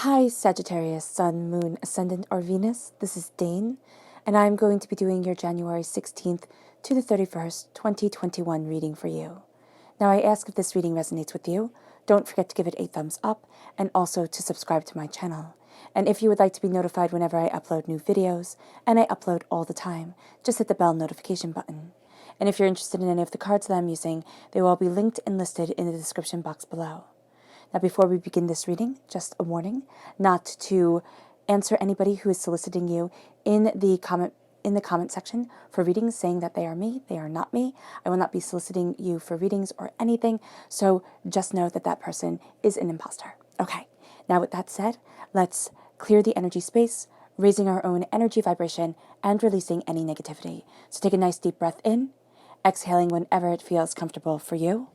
Hi Sagittarius, Sun, Moon, Ascendant, or Venus. This is Dane, and I'm going to be doing your January 16th to the 31st, 2021 reading for you. Now, I ask if this reading resonates with you. Don't forget to give it a thumbs up and also to subscribe to my channel. And if you would like to be notified whenever I upload new videos, and I upload all the time, just hit the bell notification button. And if you're interested in any of the cards that I'm using, they will all be linked and listed in the description box below. Now, before we begin this reading, just a warning not to answer anybody who is soliciting you in the comment section for readings saying that they are me. They are not me. I will not be soliciting you for readings or anything, so just know that that person is an imposter. Okay, now with that said, let's clear the energy space, raising our own energy vibration and releasing any negativity. So take a nice deep breath in, exhaling whenever it feels comfortable for you.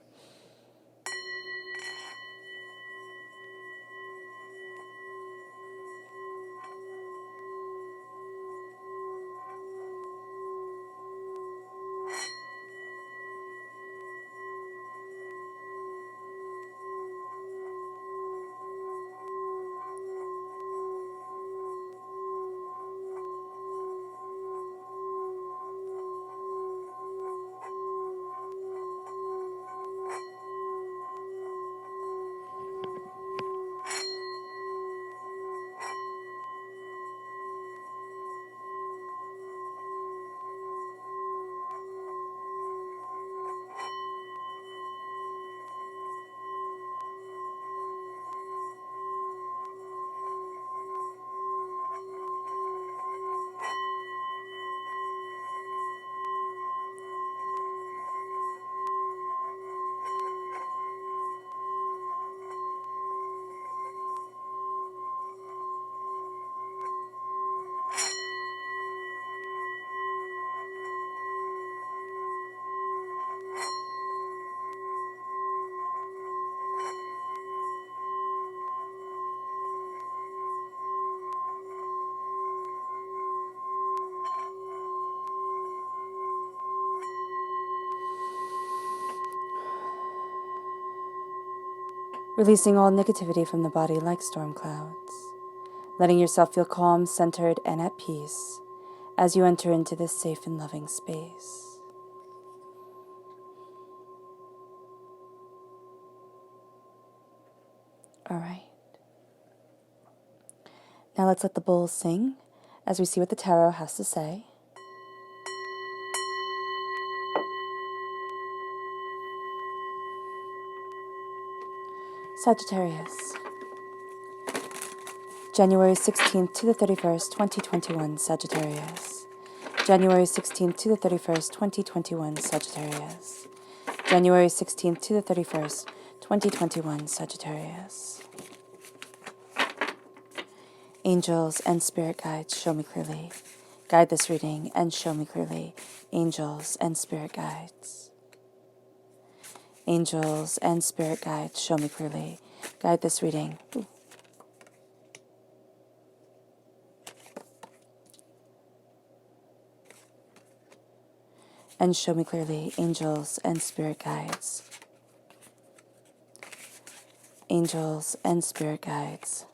Releasing all negativity from the body like storm clouds, letting yourself feel calm, centered, and at peace as you enter into this safe and loving space. All right. Now let's let the bowls sing as we see what the tarot has to say. Sagittarius, January 16th to the 31st, 2021, Sagittarius. January 16th to the 31st, 2021, Sagittarius. January 16th to the 31st, 2021, Sagittarius. Angels and spirit guides, show me clearly. Guide this reading and show me clearly. Angels and spirit guides. Angels and spirit guides, show me clearly. Guide this reading. And show me clearly. Angels and spirit guides. Angels and spirit guides.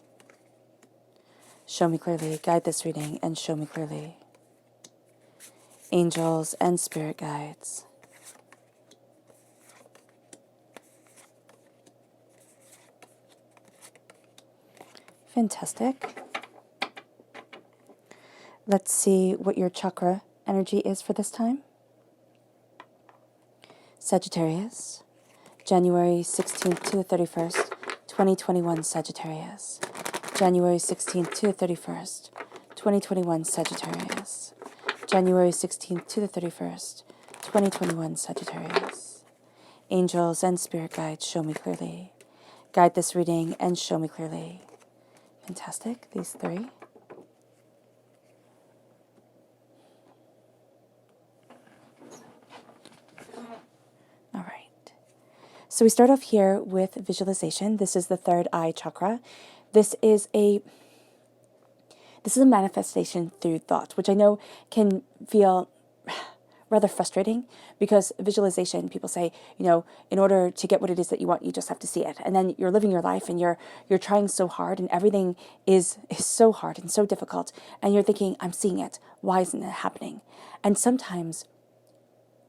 Show me clearly. Guide this reading and show me clearly. Angels and spirit guides. Fantastic. Let's see what your chakra energy is for this time. Sagittarius, January 16th to the 31st, 2021, Sagittarius. January 16th to the 31st, 2021, Sagittarius. January 16th to the 31st, 2021, Sagittarius. Angels and spirit guides, show me clearly. Guide this reading and show me clearly. Fantastic, these three. All right. So we start off here with visualization. This is the third eye chakra. This is a manifestation through thought, which I know can feel rather frustrating, because visualization, people say, you know, in order to get what it is that you want, you just have to see it. And then you're living your life and you're trying so hard, and everything is so hard and so difficult. And you're thinking, I'm seeing it. Why isn't it happening? And sometimes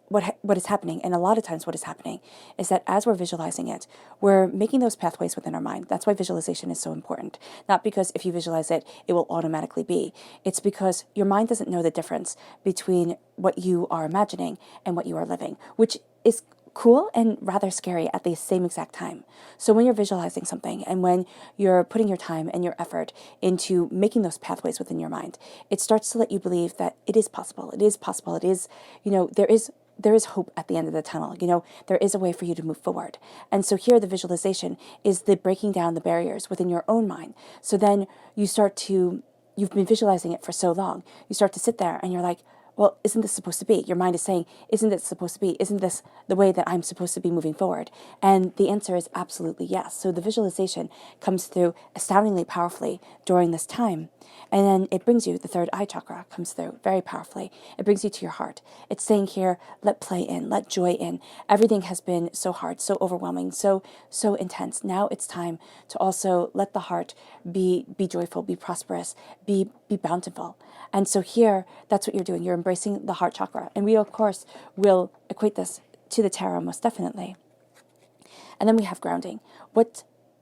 what is happening, and a lot of times what is happening, is that as we're visualizing it, we're making those pathways within our mind. That's why visualization is so important. Not because if you visualize it, it will automatically be. It's because your mind doesn't know the difference between what you are imagining and what you are living, which is cool and rather scary at the same exact time. So when you're visualizing something and when you're putting your time and your effort into making those pathways within your mind, it starts to let you believe that it is possible. It is possible. It is, there is hope at the end of the tunnel. There is a way for you to move forward. And so here the visualization is the breaking down the barriers within your own mind. So then you've been visualizing it for so long, you start to sit there and you're like, well, isn't this supposed to be? Your mind is saying, isn't this supposed to be? Isn't this the way that I'm supposed to be moving forward? And the answer is absolutely yes. So the visualization comes through astoundingly powerfully during this time. And then it brings you, the third eye chakra comes through very powerfully. It brings you to your heart. It's saying here, let play in, let joy in. Everything has been so hard, so overwhelming, so intense. Now it's time to also let the heart be joyful, be prosperous, be bountiful. And so here, that's what you're doing. You're embracing the heart chakra. And we, of course, will equate this to the tarot most definitely. And then we have grounding.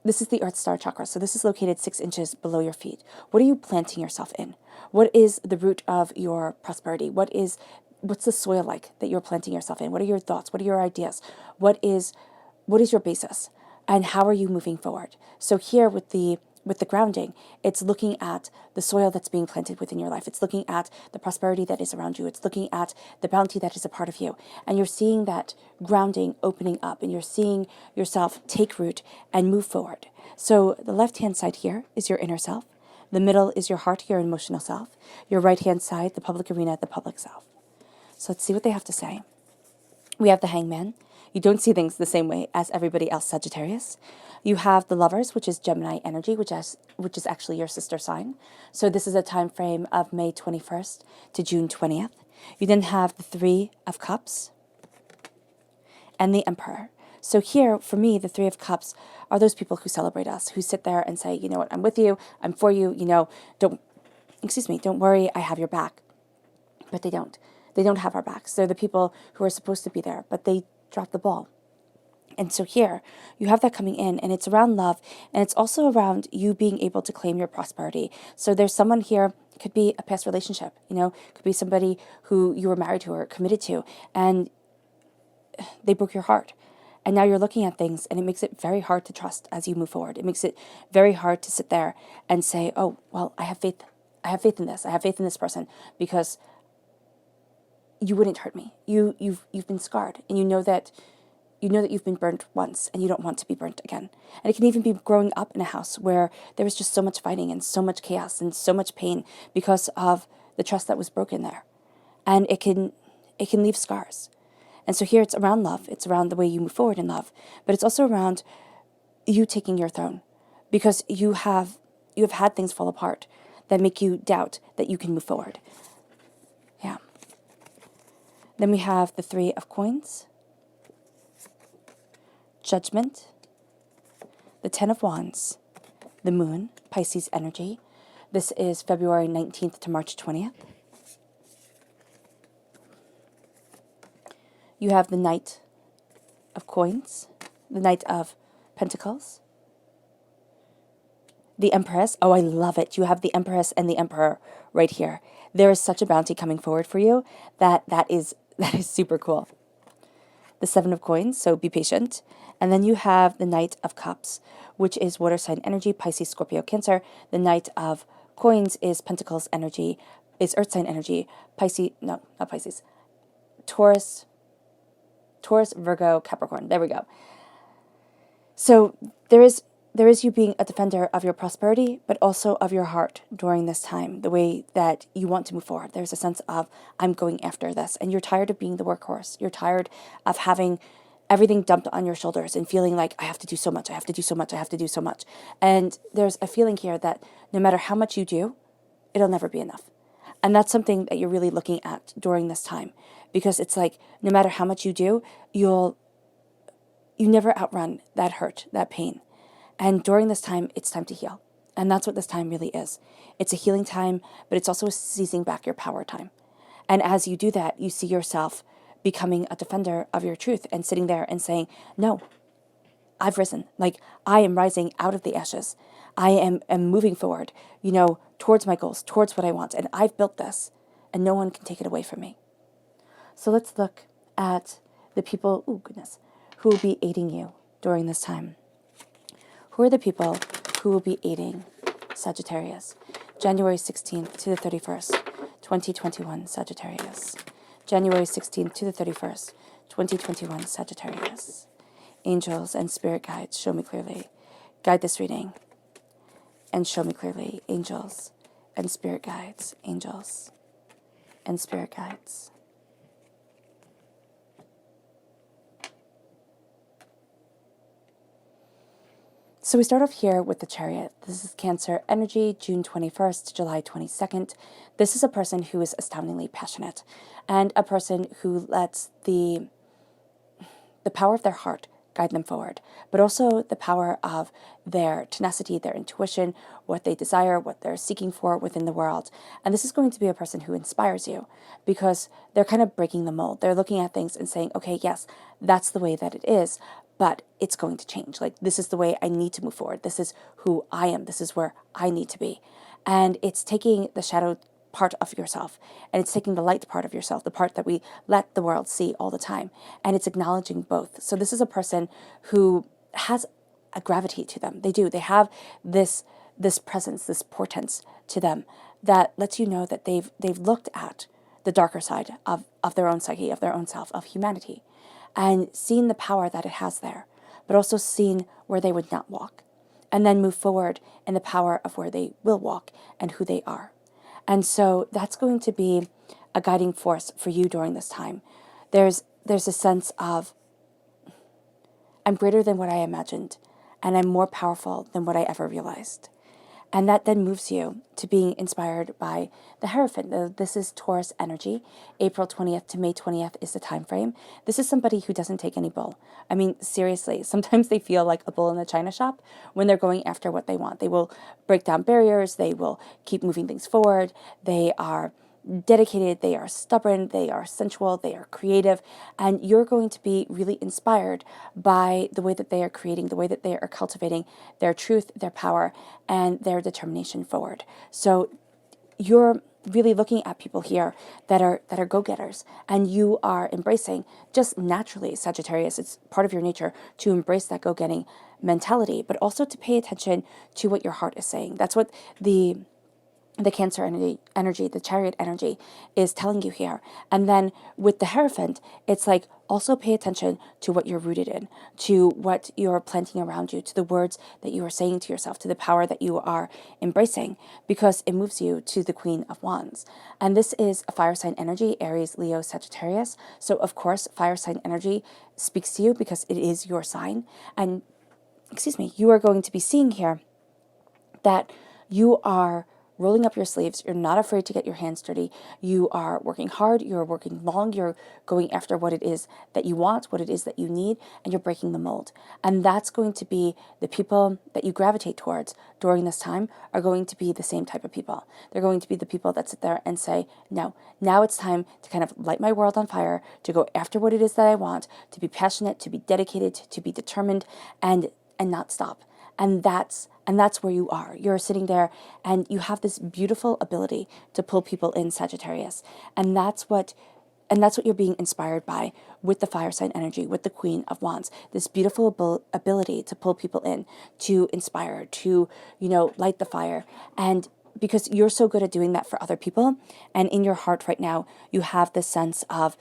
This is the Earth Star chakra. So this is located 6 inches below your feet. What are you planting yourself in? What is the root of your prosperity? What's the soil like that you're planting yourself in? What are your thoughts? What are your ideas? What is your basis? And how are you moving forward? So here with the grounding, it's looking at the soil that's being planted within your life. It's looking at the prosperity that is around you. It's looking at the bounty that is a part of you. And you're seeing that grounding opening up, and you're seeing yourself take root and move forward. So the left-hand side here is your inner self. The middle is your heart, your emotional self. Your right-hand side, the public arena, the public self. So let's see what they have to say. We have the Hangman. You don't see things the same way as everybody else, Sagittarius. You have the Lovers, which is Gemini energy, which is actually your sister sign. So this is a time frame of May 21st to June 20th. You then have the Three of Cups and the Emperor. So here, for me, the Three of Cups are those people who celebrate us, who sit there and say, you know what, I'm with you, I'm for you, don't worry, I have your back. But they don't. They don't have our backs. They're the people who are supposed to be there, but they drop the ball. And so here, you have that coming in, and it's around love, and it's also around you being able to claim your prosperity. So there's someone here, could be a past relationship, could be somebody who you were married to or committed to, and they broke your heart. And now you're looking at things, and it makes it very hard to trust as you move forward. It makes it very hard to sit there and say, oh, well, I have faith. I have faith in this. I have faith in this person because you wouldn't hurt me. You've been scarred, and you know that you've been burnt once, and you don't want to be burnt again. And it can even be growing up in a house where there was just so much fighting and so much chaos and so much pain because of the trust that was broken there. And it can leave scars. And so here it's around love. It's around the way you move forward in love, but it's also around you taking your throne, because you have had things fall apart that make you doubt that you can move forward. Yeah. Then we have the Three of Coins, Judgment, the Ten of Wands, the Moon, Pisces energy. This is February 19th to March 20th. You have the Knight of Coins, the Knight of Pentacles, the Empress. Oh, I love it. You have the Empress and the Emperor right here. There is such a bounty coming forward for you that is super cool. The Seven of Coins, so be patient. And then you have the Knight of Cups, which is water sign energy, Pisces, Scorpio, Cancer. The Knight of Coins is Pentacles energy, is earth sign energy, Taurus, Virgo, Capricorn. There we go. So there is you being a defender of your prosperity, but also of your heart during this time, the way that you want to move forward. There's a sense of, I'm going after this. And you're tired of being the workhorse. You're tired of having everything dumped on your shoulders and feeling like, I have to do so much, I have to do so much, I have to do so much. And there's a feeling here that no matter how much you do, it'll never be enough. And that's something that you're really looking at during this time, because it's like no matter how much you do, you never outrun that hurt, that pain. And during this time, it's time to heal. And that's what this time really is. It's a healing time, but it's also a seizing back your power time. And as you do that, you see yourself becoming a defender of your truth and sitting there and saying, no, I've risen. Like, I am rising out of the ashes. I am moving forward, towards my goals, towards what I want. And I've built this, and no one can take it away from me. So let's look at the people, who will be aiding you during this time. Who are the people who will be aiding Sagittarius? January 16th to the 31st, 2021, Sagittarius. January 16th to the 31st, 2021, Sagittarius. Angels and spirit guides, show me clearly. Guide this reading and show me clearly. Angels and spirit guides, angels and spirit guides. So we start off here with the Chariot. This is Cancer energy, June 21st to July 22nd. This is a person who is astoundingly passionate and a person who lets the power of their heart guide them forward, but also the power of their tenacity, their intuition, what they desire, what they're seeking for within the world. And this is going to be a person who inspires you because they're kind of breaking the mold. They're looking at things and saying, okay, yes, that's the way that it is, but it's going to change. Like, this is the way I need to move forward. This is who I am. This is where I need to be. And it's taking the shadow part of yourself, and it's taking the light part of yourself, the part that we let the world see all the time, and it's acknowledging both. So this is a person who has a gravity to them. They have this presence, this portents to them that lets you know that they've looked at the darker side of their own psyche, of their own self, of humanity, and seen the power that it has there, but also seen where they would not walk, and then move forward in the power of where they will walk and who they are. And so that's going to be a guiding force for you during this time. There's a sense of, I'm greater than what I imagined, and I'm more powerful than what I ever realized. And that then moves you to being inspired by the Hierophant. This is Taurus energy. April 20th to May 20th is the time frame. This is somebody who doesn't take any bull. I mean, seriously, sometimes they feel like a bull in the china shop when they're going after what they want. They will break down barriers. They will keep moving things forward. They are dedicated, they are stubborn, they are sensual, they are creative, and you're going to be really inspired by the way that they are creating, the way that they are cultivating their truth, their power, and their determination forward. So you're really looking at people here that are go-getters, and you are embracing just naturally, Sagittarius, it's part of your nature to embrace that go-getting mentality, but also to pay attention to what your heart is saying. That's what the Cancer energy, the Chariot energy is telling you here. And then with the Hierophant, it's like also pay attention to what you're rooted in, to what you're planting around you, to the words that you are saying to yourself, to the power that you are embracing, because it moves you to the Queen of Wands. And this is a fire sign energy, Aries, Leo, Sagittarius. So of course, fire sign energy speaks to you because it is your sign. And you are going to be seeing here that you are rolling up your sleeves. You're not afraid to get your hands dirty. You are working hard. You're working long. You're going after what it is that you want, what it is that you need, and you're breaking the mold. And that's going to be the people that you gravitate towards during this time are going to be the same type of people. They're going to be the people that sit there and say, no, now it's time to kind of light my world on fire, to go after what it is that I want, to be passionate, to be dedicated, to be determined, and not stop. And that's where you are. You're sitting there and you have this beautiful ability to pull people in, Sagittarius. And that's what you're being inspired by with the fire sign energy, with the Queen of Wands. This beautiful ability to pull people in, to inspire, to, light the fire. And because you're so good at doing that for other people, and in your heart right now, you have this sense of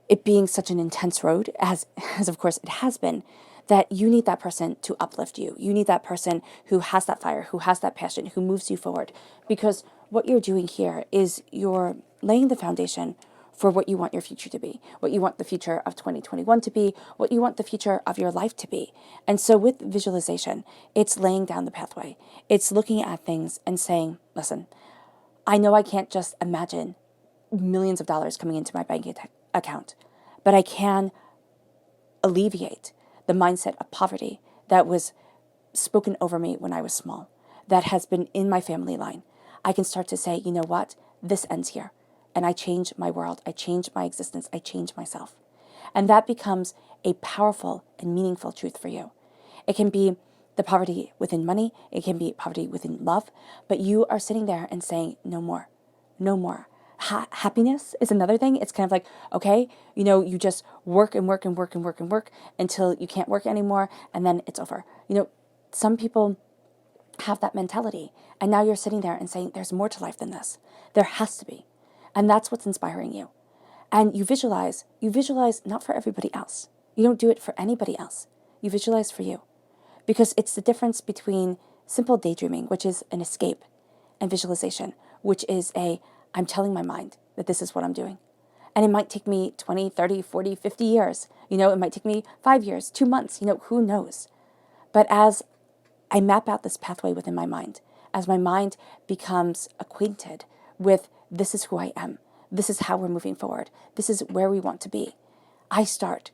it being such an intense road, as of course it has been, that you need that person to uplift you. You need that person who has that fire, who has that passion, who moves you forward. Because what you're doing here is you're laying the foundation for what you want your future to be, what you want the future of 2021 to be, what you want the future of your life to be. And so with visualization, it's laying down the pathway. It's looking at things and saying, listen, I know I can't just imagine millions of dollars coming into my bank account, but I can alleviate the mindset of poverty that was spoken over me when I was small, that has been in my family line. I can start to say, you know what, this ends here. And I change my world, I change my existence, I change myself. And that becomes a powerful and meaningful truth for you. It can be the poverty within money, it can be poverty within love, but you are sitting there and saying, no more, no more. Happiness is another thing. It's kind of like, okay, you just work and work and work and work and work until you can't work anymore, and then it's over. Some people have that mentality, and now you're sitting there and saying, there's more to life than this. There has to be. And that's what's inspiring you. And you visualize not for everybody else. You don't do it for anybody else. You visualize for you. Because it's the difference between simple daydreaming, which is an escape, and visualization, which is I'm telling my mind that this is what I'm doing. And it might take me 20, 30, 40, 50 years. It might take me 5 years, 2 months, who knows? But as I map out this pathway within my mind, as my mind becomes acquainted with this is who I am, this is how we're moving forward, this is where we want to be, I start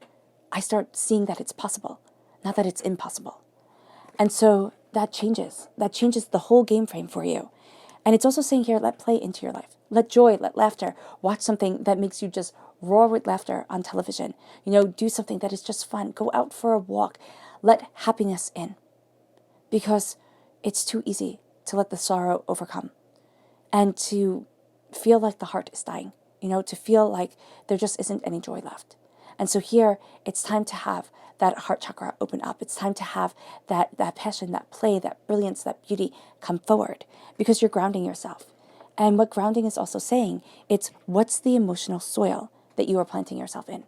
seeing that it's possible, not that it's impossible. And so that changes the whole game frame for you. And it's also saying here, let play into your life. Let joy, let laughter. Watch something that makes you just roar with laughter on television. Do something that is just fun. Go out for a walk. Let happiness in. Because it's too easy to let the sorrow overcome and to feel like the heart is dying, to feel like there just isn't any joy left. And so here, it's time to have that heart chakra open up. It's time to have that passion, that play, that brilliance, that beauty come forward, because you're grounding yourself. And what grounding is also saying, it's what's the emotional soil that you are planting yourself in?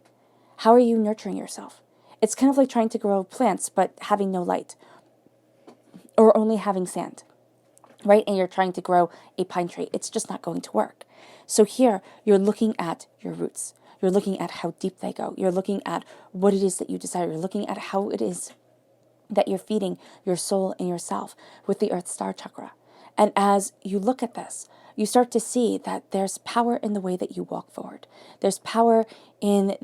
How are you nurturing yourself? It's kind of like trying to grow plants, but having no light, or only having sand, right? And you're trying to grow a pine tree. It's just not going to work. So here, you're looking at your roots. You're looking at how deep they go. You're looking at what it is that you desire. You're looking at how it is that you're feeding your soul and yourself with the Earth Star Chakra. And as you look at this, you start to see that there's power in the way that you walk forward. There's power in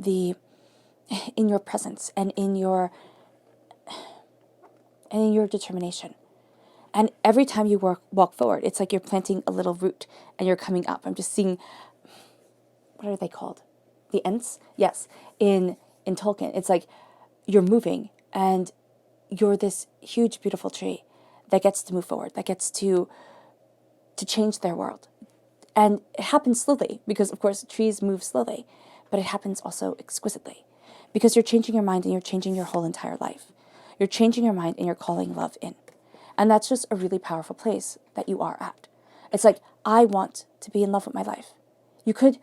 your presence and in your determination. And every time you walk forward, it's like you're planting a little root and you're coming up. I'm just seeing, what are they called? The Ents? Yes. In Tolkien, it's like you're moving and you're this huge, beautiful tree that gets to move forward, that gets to change their world. And it happens slowly because, of course, trees move slowly, but it happens also exquisitely because you're changing your mind and you're changing your whole entire life. You're changing your mind and you're calling love in. And that's just a really powerful place that you are at. It's like, I want to be in love with my life. You could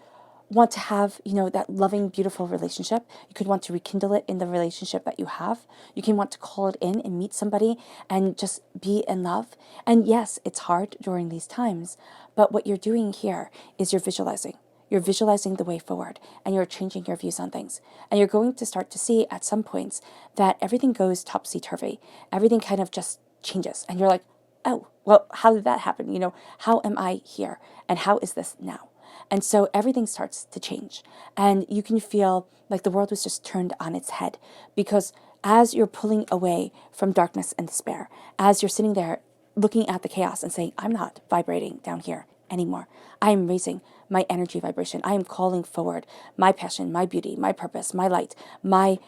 want to have, that loving, beautiful relationship. You could want to rekindle it in the relationship that you have. You can want to call it in and meet somebody and just be in love. And yes, it's hard during these times, but what you're doing here is you're visualizing. You're visualizing the way forward and you're changing your views on things. And you're going to start to see at some points that everything goes topsy-turvy. Everything kind of just changes. And you're like, oh, well, how did that happen? How am I here? And how is this now? And so everything starts to change. And you can feel like the world was just turned on its head, because as you're pulling away from darkness and despair, as you're sitting there looking at the chaos and saying, I'm not vibrating down here anymore. I am raising my energy vibration. I am calling forward my passion, my beauty, my purpose, my light, my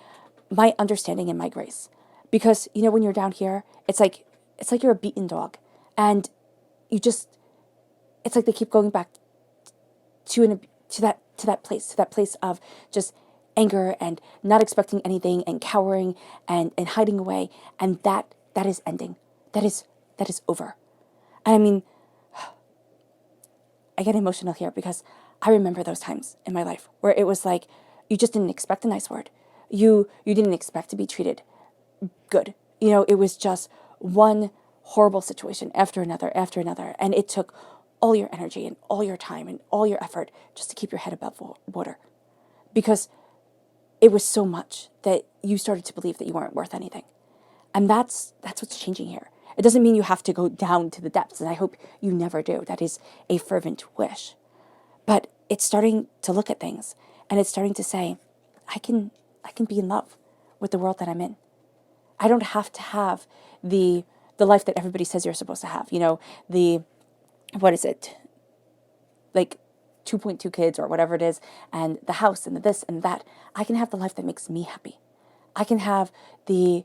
understanding and my grace. Because, when you're down here, it's like you're a beaten dog. And it's like they keep going back to that place of just anger and not expecting anything and cowering and hiding away, and that is ending. That is over. And I mean, I get emotional here because I remember those times in my life where it was like you just didn't expect a nice word. You didn't expect to be treated good. It was just one horrible situation after another, and it took all your energy and all your time and all your effort just to keep your head above water, because it was so much that you started to believe that you weren't worth anything. And that's what's changing here. It doesn't mean you have to go down to the depths, and I hope you never do. That is a fervent wish. But it's starting to look at things, and it's starting to say, I can be in love with the world that I'm in. I don't have to have the life that everybody says you're supposed to have. What is it? Like 2.2 kids or whatever it is, and the house and the this and that. I can have the life that makes me happy. I can have the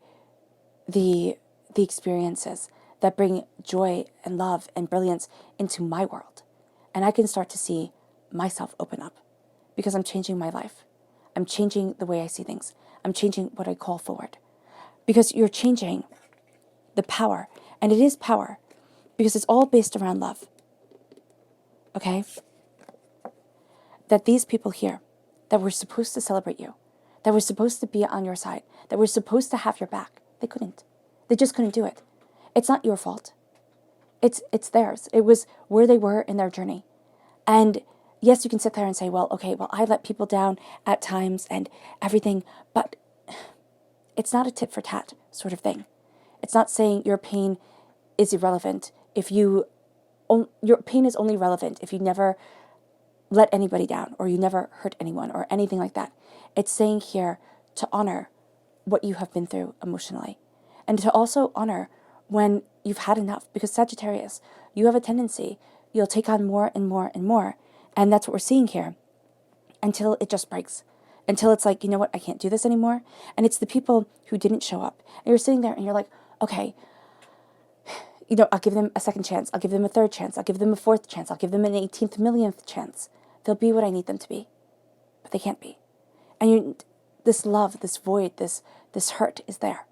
experiences that bring joy and love and brilliance into my world. And I can start to see myself open up because I'm changing my life. I'm changing the way I see things. I'm changing what I call forward. Because you're changing the power. And it is power because it's all based around love. Okay? That these people here, that were supposed to celebrate you, that were supposed to be on your side, that were supposed to have your back, they couldn't. They just couldn't do it. It's not your fault. It's theirs. It was where they were in their journey. And yes, you can sit there and say, well, okay, well, I let people down at times and everything, but it's not a tit for tat sort of thing. It's not saying your pain is irrelevant your pain is only relevant if you never let anybody down or you never hurt anyone or anything like that. It's saying here to honor what you have been through emotionally and to also honor when you've had enough, because Sagittarius, you have a tendency, you'll take on more and more and more. And that's what we're seeing here until it just breaks, until it's like, you know what, I can't do this anymore. And it's the people who didn't show up. And you're sitting there and you're like, okay, I'll give them a second chance. I'll give them a third chance. I'll give them a fourth chance. I'll give them an 18th millionth chance. They'll be what I need them to be, but they can't be. And this love, this void, this hurt is there.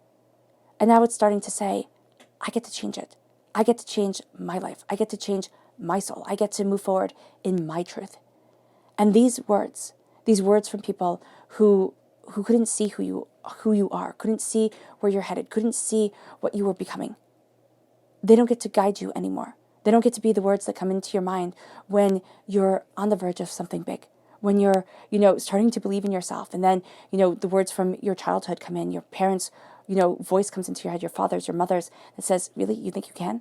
And now it's starting to say, I get to change it. I get to change my life. I get to change my soul. I get to move forward in my truth. And these words from people who couldn't see who you are, couldn't see where you're headed, couldn't see what you were becoming, they don't get to guide you anymore. They don't get to be the words that come into your mind when you're on the verge of something big, when you're, starting to believe in yourself. And then, the words from your childhood come in, your parents' voice comes into your head, your father's, your mother's, that says, really, you think you can?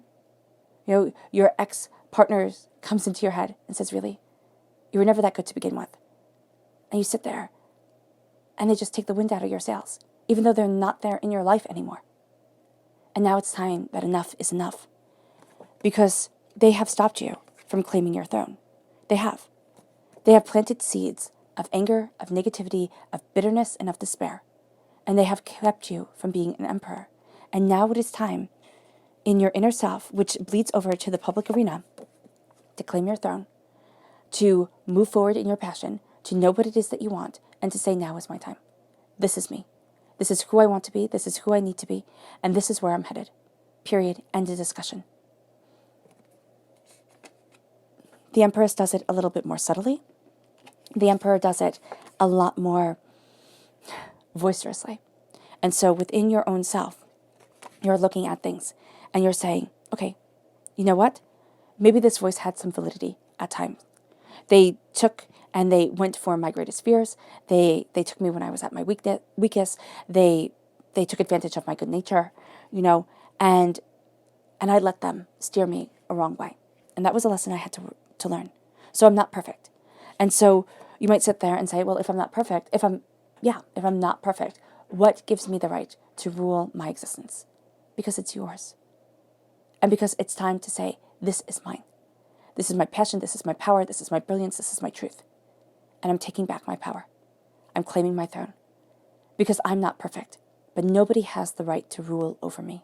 Your ex-partner comes into your head and says, really, you were never that good to begin with. And you sit there and they just take the wind out of your sails, even though they're not there in your life anymore. And now it's time that enough is enough, because they have stopped you from claiming your throne. They have. They have planted seeds of anger, of negativity, of bitterness, and of despair. And they have kept you from being an emperor. And now it is time in your inner self, which bleeds over to the public arena, to claim your throne, to move forward in your passion, to know what it is that you want, and to say, now is my time. This is me. This is who I want to be. This is who I need to be. And this is where I'm headed. Period. End of discussion. The Empress does it a little bit more subtly. The Emperor does it a lot more boisterously. And so within your own self, you're looking at things and you're saying, okay, you know what? Maybe this voice had some validity at times. They took and they went for my greatest fears. They took me when I was at my weakest. They took advantage of my good nature, and I let them steer me a wrong way. And that was a lesson I had to learn. So I'm not perfect. And so you might sit there and say, well, if I'm not perfect, if I'm not perfect, what gives me the right to rule my existence? Because it's yours. And because it's time to say, this is mine. This is my passion. This is my power. This is my brilliance. This is my truth. And I'm taking back my power. I'm claiming my throne. Because I'm not perfect, but nobody has the right to rule over me.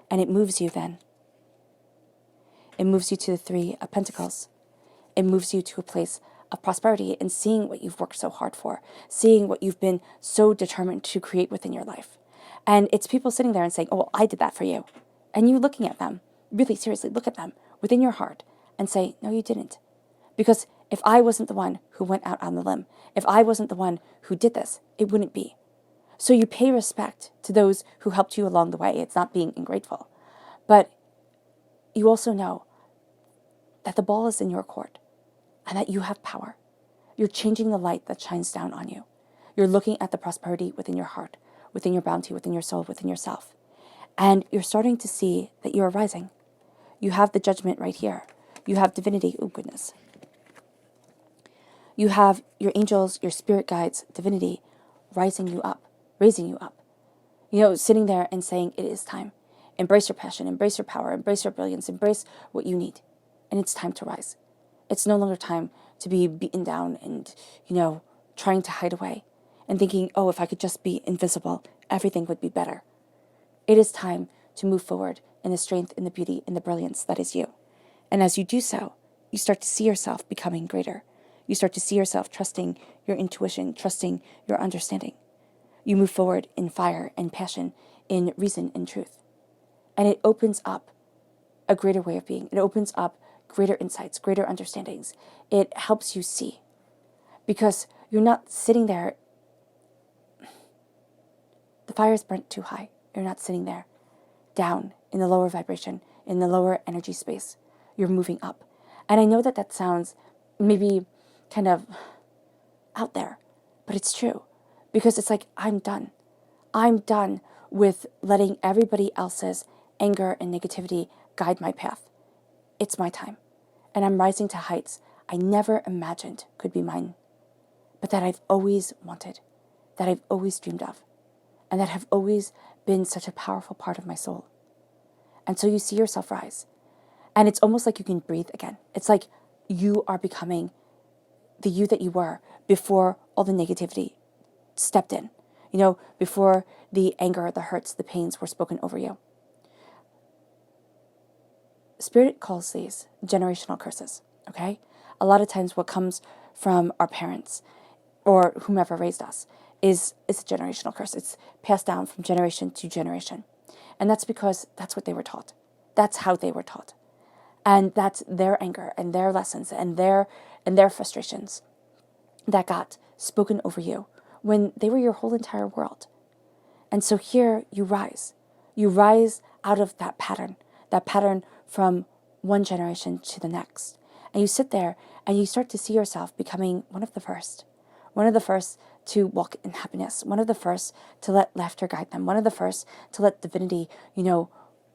And it moves you then. It moves you to the 3 of Pentacles. It moves you to a place of prosperity and seeing what you've worked so hard for, seeing what you've been so determined to create within your life. And it's people sitting there and saying, oh, well, I did that for you. And you looking at them, really seriously look at them within your heart and say, no, you didn't. Because if I wasn't the one who went out on the limb, if I wasn't the one who did this, it wouldn't be. So you pay respect to those who helped you along the way. It's not being ungrateful. But you also know that the ball is in your court and that you have power. You're changing the light that shines down on you. You're looking at the prosperity within your heart, within your bounty, within your soul, within yourself. And you're starting to see that you're rising. You have the judgment right here. You have divinity. Oh, goodness. You have your angels, your spirit guides, divinity rising you up, raising you up. Sitting there and saying, it is time. Embrace your passion, embrace your power, embrace your brilliance, embrace what you need. And it's time to rise. It's no longer time to be beaten down and, trying to hide away and thinking, oh, if I could just be invisible, everything would be better. It is time to move forward in the strength, in the beauty, in the brilliance that is you. And as you do so, you start to see yourself becoming greater. You start to see yourself trusting your intuition, trusting your understanding. You move forward in fire and passion, in reason and truth. And it opens up a greater way of being. It opens up greater insights, greater understandings. It helps you see. Because you're not sitting there. The fire is burnt too high. You're not sitting there down in the lower vibration, in the lower energy space. You're moving up. And I know that that sounds maybe kind of out there, but it's true. Because it's like, I'm done. I'm done with letting everybody else's anger and negativity guide my path. It's my time. And I'm rising to heights I never imagined could be mine, but that I've always wanted, that I've always dreamed of, and that have always been such a powerful part of my soul. And so you see yourself rise. And it's almost like you can breathe again. It's like you are becoming the you that you were before all the negativity stepped in, before the anger, the hurts, the pains were spoken over you. Spirit calls these generational curses, okay? A lot of times what comes from our parents or whomever raised us is a generational curse. It's passed down from generation to generation. And that's because that's what they were taught. That's how they were taught. And that's their anger and their lessons and their frustrations that got spoken over you when they were your whole entire world. And so here you rise. You rise out of that pattern from one generation to the next. And you sit there and you start to see yourself becoming one of the first to walk in happiness, one of the first to let laughter guide them, one of the first to let divinity,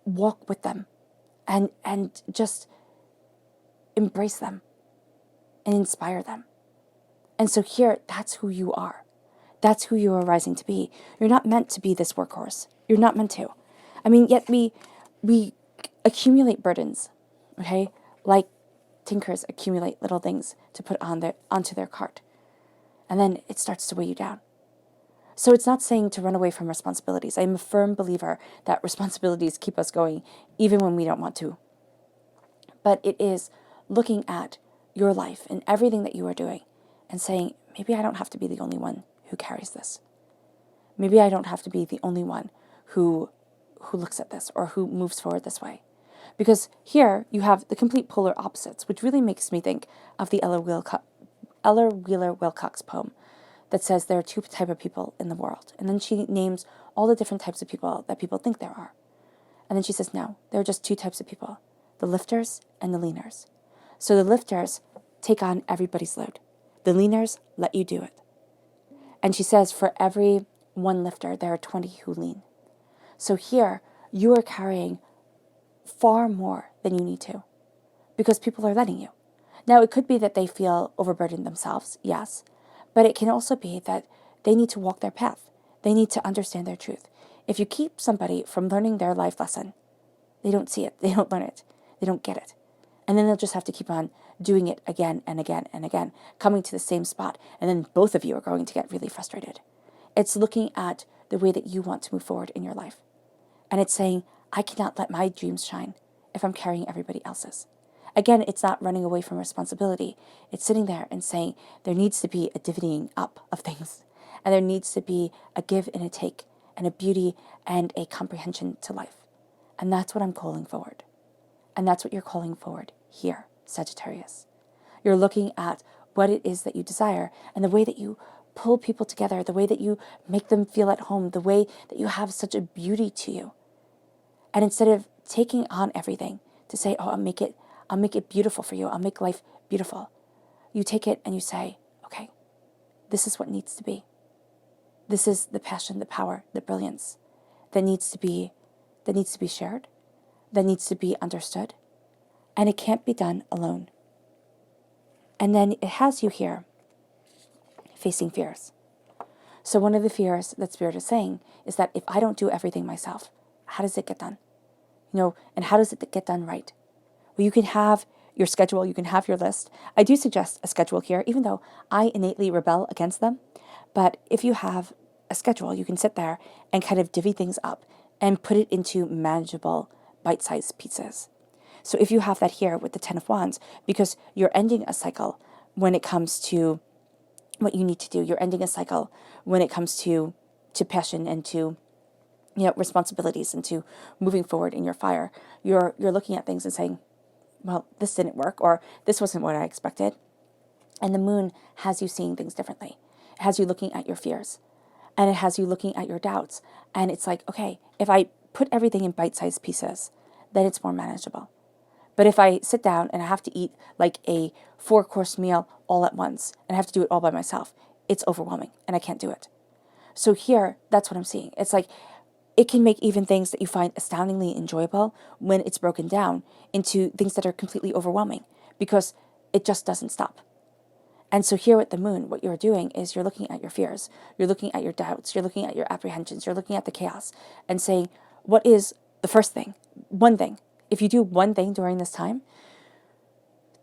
walk with them and just embrace them and inspire them. And so here, that's who you are. That's who you are rising to be. You're not meant to be this workhorse. You're not meant to. I mean, yet we accumulate burdens, okay? Like tinkers accumulate little things to put onto their cart. And then it starts to weigh you down. So it's not saying to run away from responsibilities. I'm a firm believer that responsibilities keep us going even when we don't want to. But it is looking at your life and everything that you are doing and saying, maybe I don't have to be the only one who carries this. Maybe I don't have to be the only one who looks at this or who moves forward this way. Because here you have the complete polar opposites, which really makes me think of the Ella Wheeler Wilcox poem that says there are two types of people in the world. And then she names all the different types of people that people think there are. And then she says, no, there are just two types of people, the lifters and the leaners. So the lifters take on everybody's load. The leaners let you do it. And she says for every one lifter, there are 20 who lean. So here, you are carrying far more than you need to because people are letting you. Now, it could be that they feel overburdened themselves, yes, but it can also be that they need to walk their path. They need to understand their truth. If you keep somebody from learning their life lesson, they don't see it, they don't learn it, they don't get it. And then they'll just have to keep on doing it again and again and again, coming to the same spot, and then both of you are going to get really frustrated. It's looking at the way that you want to move forward in your life. And it's saying, I cannot let my dreams shine if I'm carrying everybody else's. Again, it's not running away from responsibility. It's sitting there and saying there needs to be a divvying up of things. And there needs to be a give and a take and a beauty and a comprehension to life. And that's what I'm calling forward. And that's what you're calling forward here, Sagittarius. You're looking at what it is that you desire and the way that you pull people together, the way that you make them feel at home, the way that you have such a beauty to you. And instead of taking on everything to say, oh, I'll make it beautiful for you, I'll make life beautiful, you take it and you say, okay, this is what needs to be. This is the passion, the power, the brilliance that needs to be that needs to be shared, that needs to be understood, and it can't be done alone. And then it has you here facing fears. So one of the fears that Spirit is saying is that if I don't do everything myself, how does it get done? And how does it get done right? Well, you can have your schedule, you can have your list. I do suggest a schedule here, even though I innately rebel against them. But if you have a schedule, you can sit there and kind of divvy things up and put it into manageable bite-sized pieces. So if you have that here with the Ten of Wands, because you're ending a cycle when it comes to what you need to do, you're ending a cycle when it comes to passion and to responsibilities and to moving forward in your fire. You're looking at things and saying, well, this didn't work, or this wasn't what I expected. And the moon has you seeing things differently. It has you looking at your fears, and it has you looking at your doubts. And it's like, okay, if I put everything in bite-sized pieces, then it's more manageable. But if I sit down and I have to eat like a 4-course meal all at once, and I have to do it all by myself, it's overwhelming, and I can't do it. So here, that's what I'm seeing. It's like, it can make even things that you find astoundingly enjoyable when it's broken down into things that are completely overwhelming, because it just doesn't stop. And so here with the moon, what you're doing is you're looking at your fears, you're looking at your doubts, you're looking at your apprehensions, you're looking at the chaos and saying, what is the first thing? One thing. If you do one thing during this time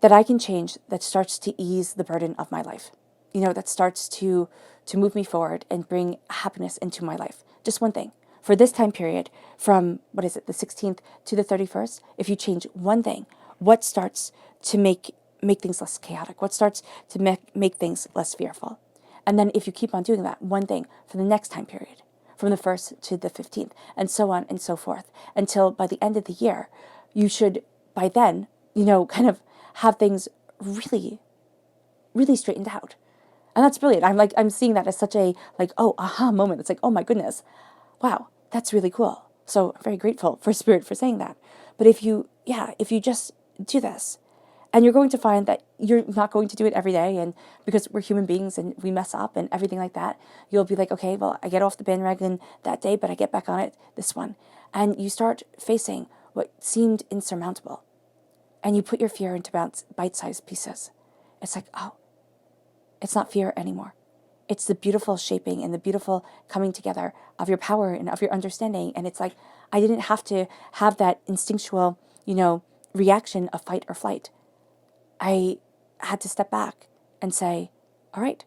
that I can change, that starts to ease the burden of my life, that starts to move me forward and bring happiness into my life. Just one thing. For this time period, from, the 16th to the 31st, if you change one thing, what starts to make things less chaotic? What starts to make things less fearful? And then if you keep on doing that one thing for the next time period, from the 1st to the 15th, and so on and so forth, until by the end of the year, you should, by then, kind of have things really, really straightened out. And that's brilliant. I'm seeing that as such a aha moment. It's like, oh my goodness, wow, that's really cool. So I'm very grateful for Spirit for saying that. But if you just do this, and you're going to find that you're not going to do it every day, and because we're human beings and we mess up and everything like that, you'll be like, okay, well, I get off the bandwagon that day, but I get back on it this one. And you start facing what seemed insurmountable. And you put your fear into bite-sized pieces. It's like, oh, it's not fear anymore. It's the beautiful shaping and the beautiful coming together of your power and of your understanding. And it's like, I didn't have to have that instinctual, reaction of fight or flight. I had to step back and say, all right,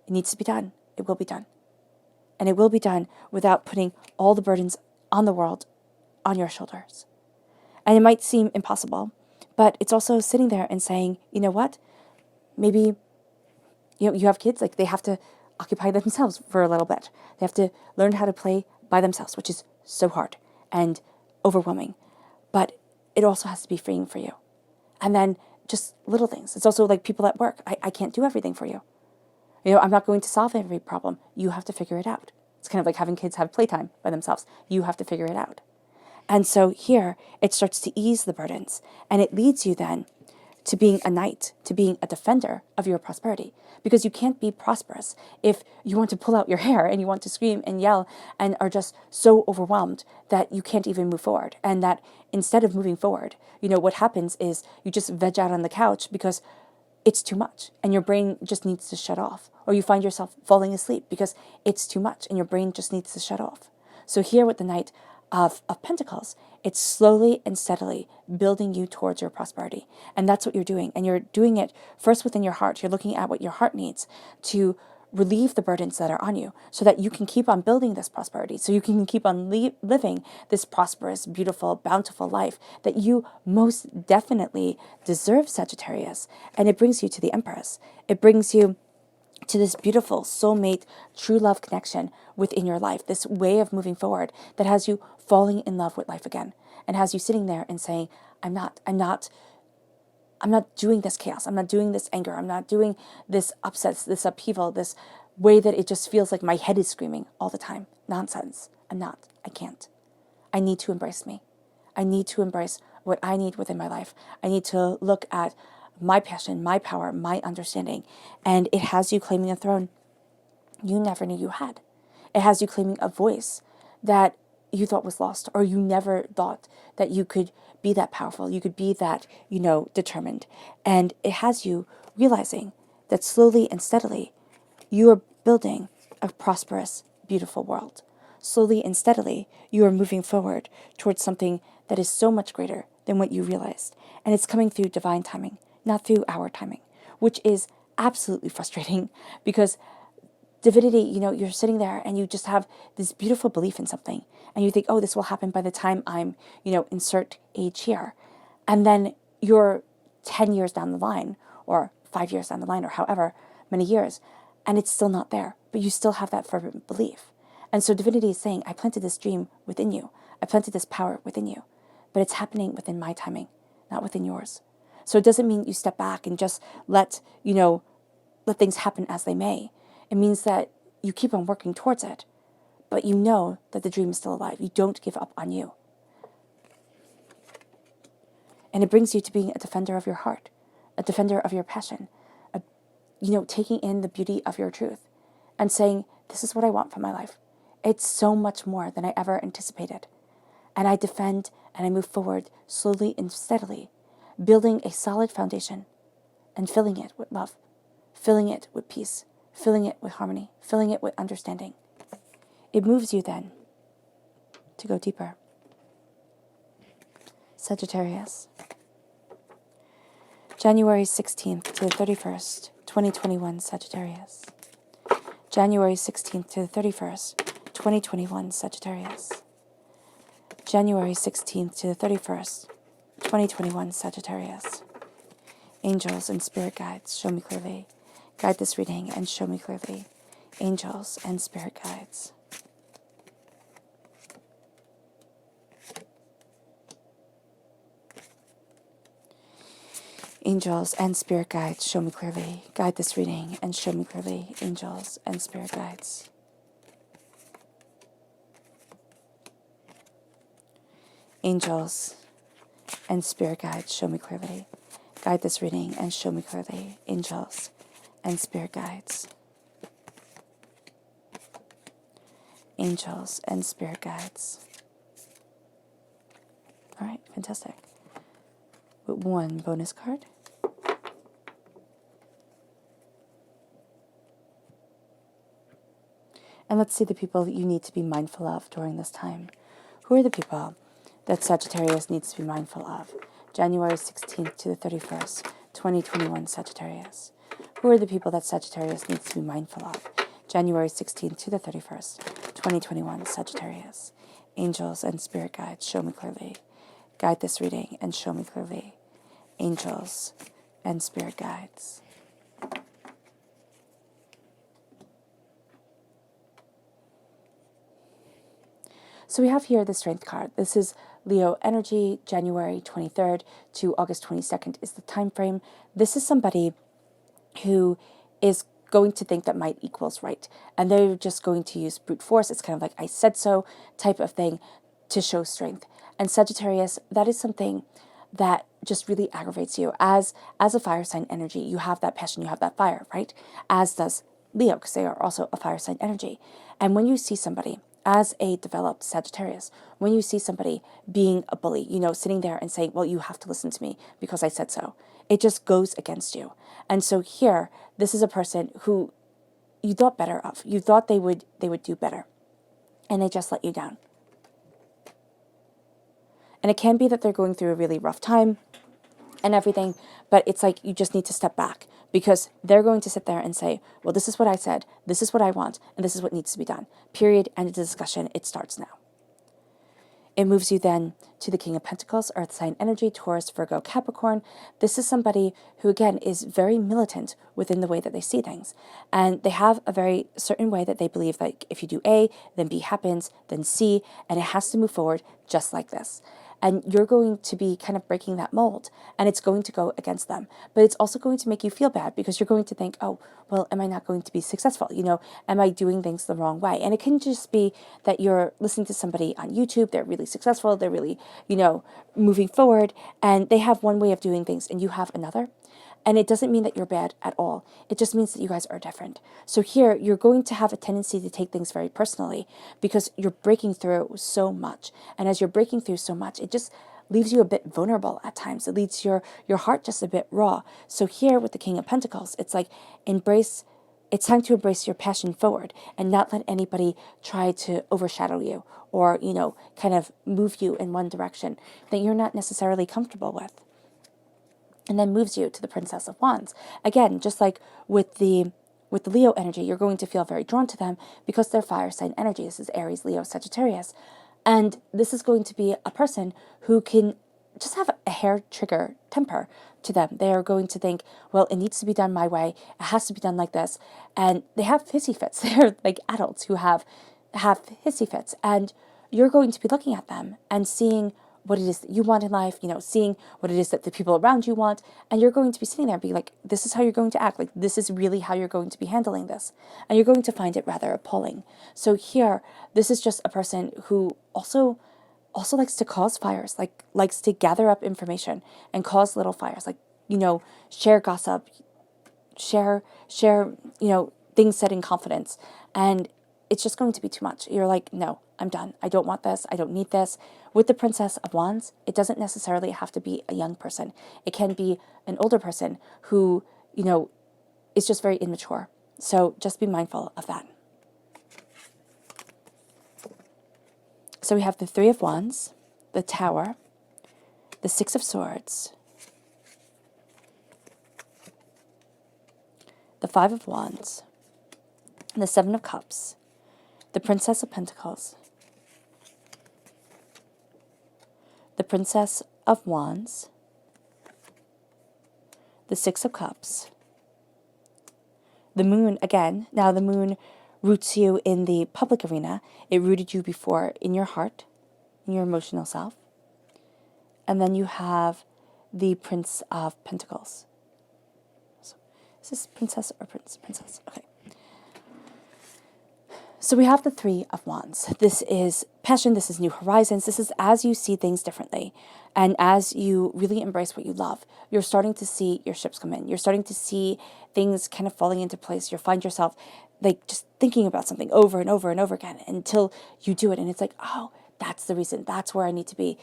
it needs to be done. It will be done. And it will be done without putting all the burdens on the world on your shoulders. And it might seem impossible, but it's also sitting there and saying, you know what? Maybe you have kids, like they have to occupy themselves for a little bit. They have to learn how to play by themselves, which is so hard and overwhelming. But it also has to be freeing for you. And then just little things. It's also like people at work. I can't do everything for you. I'm not going to solve every problem. You have to figure it out. It's kind of like having kids have playtime by themselves. You have to figure it out. And so here, it starts to ease the burdens. And it leads you then to being a knight, to being a defender of your prosperity. Because you can't be prosperous if you want to pull out your hair and you want to scream and yell and are just so overwhelmed that you can't even move forward. And that instead of moving forward, what happens is you just veg out on the couch because it's too much and your brain just needs to shut off. Or you find yourself falling asleep because it's too much and your brain just needs to shut off. So here with the Knight of Pentacles, it's slowly and steadily building you towards your prosperity. And that's what you're doing. And you're doing it first within your heart. You're looking at what your heart needs to relieve the burdens that are on you so that you can keep on building this prosperity, so you can keep on living this prosperous, beautiful, bountiful life that you most definitely deserve, Sagittarius. And it brings you to the Empress. It brings you to this beautiful soulmate, true love connection within your life, this way of moving forward that has you falling in love with life again and has you sitting there and saying, I'm not doing this chaos. I'm not doing this anger. I'm not doing this upsets, this upheaval, this way that it just feels like my head is screaming all the time. Nonsense. I'm not. I can't. I need to embrace me. I need to embrace what I need within my life. I need to look at my passion, my power, my understanding. And it has you claiming a throne you never knew you had. It has you claiming a voice that you thought was lost, or you never thought that you could be that powerful, you could be that, determined. And it has you realizing that slowly and steadily, you are building a prosperous, beautiful world. Slowly and steadily, you are moving forward towards something that is so much greater than what you realized. And it's coming through divine timing, not through our timing, which is absolutely frustrating because divinity, you're sitting there and you just have this beautiful belief in something. And you think, oh, this will happen by the time I'm, insert age here. And then you're 10 years down the line, or 5 years down the line, or however many years, and it's still not there. But you still have that fervent belief. And so divinity is saying, I planted this dream within you. I planted this power within you. But it's happening within my timing, not within yours. So it doesn't mean you step back and just let things happen as they may. It means that you keep on working towards it, but you know that the dream is still alive. You don't give up on you. And it brings you to being a defender of your heart, a defender of your passion, taking in the beauty of your truth and saying, this is what I want for my life. It's so much more than I ever anticipated. And I defend and I move forward slowly and steadily, building a solid foundation and filling it with love, filling it with peace, filling it with harmony, filling it with understanding. It moves you then to go deeper. Sagittarius. January 16th to the 31st, 2021, Sagittarius. January 16th to the 31st, 2021, Sagittarius. January 16th to the 31st, 2021, Sagittarius. Angels and spirit guides, show me clearly. Guide this reading and show me clearly. Angels and spirit guides. Angels and spirit guides, show me clearly. Guide this reading and show me clearly. Angels and spirit guides. Angels and spirit guides, show me clearly. Guide this reading and show me clearly. Angels and spirit guides. Angels and spirit guides. All right, fantastic. With one bonus card. And let's see the people that you need to be mindful of during this time. Who are the people that Sagittarius needs to be mindful of? January 16th to the 31st, 2021, Sagittarius. Who are the people that Sagittarius needs to be mindful of? January 16th to the 31st, 2021, Sagittarius. Angels and spirit guides, show me clearly. Guide this reading and show me clearly. Angels and spirit guides. So we have here the Strength card. This is Leo energy. January 23rd to August 22nd is the time frame. This is somebody who is going to think that might equals right. And they're just going to use brute force. It's kind of like I said so type of thing to show strength. And Sagittarius, that is something that just really aggravates you. As a fire sign energy, you have that passion, you have that fire, right? As does Leo, because they are also a fire sign energy. And when you see somebody, as a developed Sagittarius, when you see somebody being a bully, sitting there and saying, well, you have to listen to me because I said so, it just goes against you. And so here, this is a person who you thought better of. You thought they would do better. And they just let you down. And it can be that they're going through a really rough time and everything, but it's like you just need to step back because they're going to sit there and say, well, this is what I said, this is what I want, and this is what needs to be done. Period. End of the discussion. It starts now. It moves you then to the King of Pentacles, Earth sign energy, Taurus, Virgo, Capricorn. This is somebody who, again, is very militant within the way that they see things. And they have a very certain way that they believe that if you do A, then B happens, then C, and it has to move forward just like this. And you're going to be kind of breaking that mold, and it's going to go against them. But it's also going to make you feel bad because you're going to think, oh, well, am I not going to be successful? Am I doing things the wrong way? And it can just be that you're listening to somebody on YouTube, they're really successful, they're really, moving forward, and they have one way of doing things and you have another. And it doesn't mean that you're bad at all. It just means that you guys are different. So here, you're going to have a tendency to take things very personally because you're breaking through so much. And as you're breaking through so much, it just leaves you a bit vulnerable at times. It leaves your heart just a bit raw. So here with the King of Pentacles, it's like it's time to embrace your passion forward and not let anybody try to overshadow you or, kind of move you in one direction that you're not necessarily comfortable with. And then moves you to the Princess of Wands. Again, just like with the Leo energy, you're going to feel very drawn to them because they're fire sign energy. This is Aries, Leo, Sagittarius. And this is going to be a person who can just have a hair trigger temper to them. They are going to think, well, it needs to be done my way. It has to be done like this. And they have hissy fits. They're like adults who have hissy fits. And you're going to be looking at them and seeing what it is that you want in life, seeing what it is that the people around you want. And you're going to be sitting there and be like, this is how you're going to act. Like, this is really how you're going to be handling this. And you're going to find it rather appalling. So here, this is just a person who also likes to cause fires, like likes to gather up information and cause little fires, like, share gossip, share, things said in confidence. And it's just going to be too much. You're like, no, I'm done. I don't want this. I don't need this. With the Princess of Wands, it doesn't necessarily have to be a young person. It can be an older person who, is just very immature. So just be mindful of that. So we have the Three of Wands, the Tower, the Six of Swords, the Five of Wands, the Seven of Cups, the Princess of Pentacles, the Princess of Wands, the Six of Cups, the Moon again. Now the Moon roots you in the public arena. It rooted you before in your heart, in your emotional self. And then you have the Prince of Pentacles. So, is this princess or prince? Princess. Okay. So we have the Three of Wands. This is passion. This is new horizons. This is as you see things differently. And as you really embrace what you love, you're starting to see your ships come in. You're starting to see things kind of falling into place. You find yourself like just thinking about something over and over and over again until you do it. And it's like, oh, that's the reason. That's where I need to be.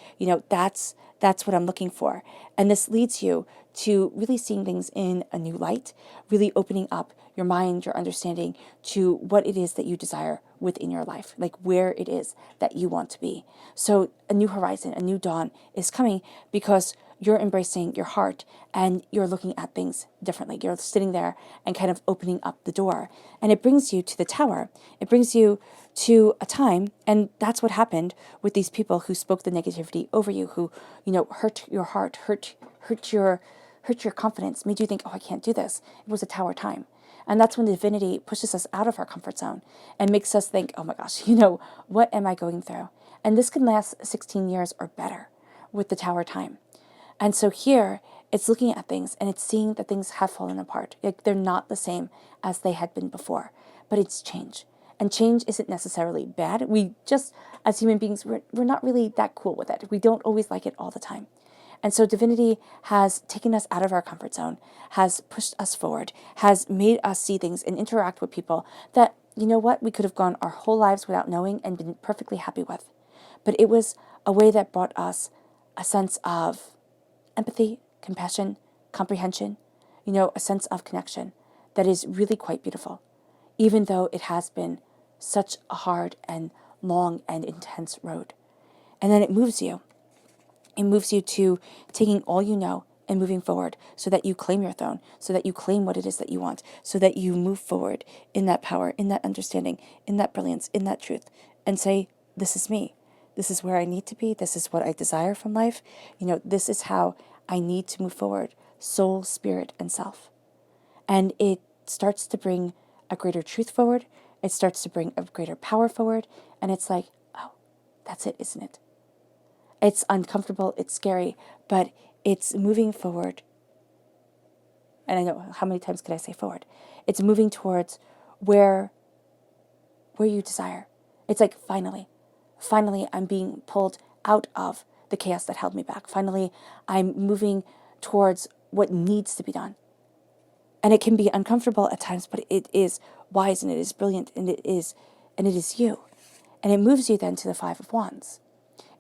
That's what I'm looking for. And this leads you to really seeing things in a new light, really opening up your mind, your understanding to what it is that you desire within your life, like where it is that you want to be. So a new horizon, a new dawn is coming because you're embracing your heart and you're looking at things differently. You're sitting there and kind of opening up the door. And it brings you to the Tower. It brings you to a time, and that's what happened with these people who spoke the negativity over you, who, hurt your heart, hurt your confidence, made you think, oh, I can't do this. It was a Tower time. And that's when divinity pushes us out of our comfort zone and makes us think, oh my gosh, what am I going through? And this can last 16 years or better with the Tower time. And so here, it's looking at things and it's seeing that things have fallen apart. Like they're not the same as they had been before, but it's change. And change isn't necessarily bad. We just, as human beings, we're not really that cool with it. We don't always like it all the time. And so divinity has taken us out of our comfort zone, has pushed us forward, has made us see things and interact with people that, we could have gone our whole lives without knowing and been perfectly happy with. But it was a way that brought us a sense of empathy, compassion, comprehension, a sense of connection that is really quite beautiful, even though it has been such a hard and long and intense road. And then it moves you. It moves you to taking all you know and moving forward so that you claim your throne, so that you claim what it is that you want, so that you move forward in that power, in that understanding, in that brilliance, in that truth, and say, this is me. This is where I need to be. This is what I desire from life. This is how I need to move forward, soul, spirit, and self. And it starts to bring a greater truth forward. It starts to bring a greater power forward. And it's like, oh, that's it, isn't it? It's uncomfortable, it's scary, but it's moving forward. And I know, how many times could I say forward? It's moving towards where you desire. It's like, finally, I'm being pulled out of the chaos that held me back. Finally, I'm moving towards what needs to be done. And it can be uncomfortable at times, but it is wise and it is brilliant and it is you. And it moves you then to the Five of Wands.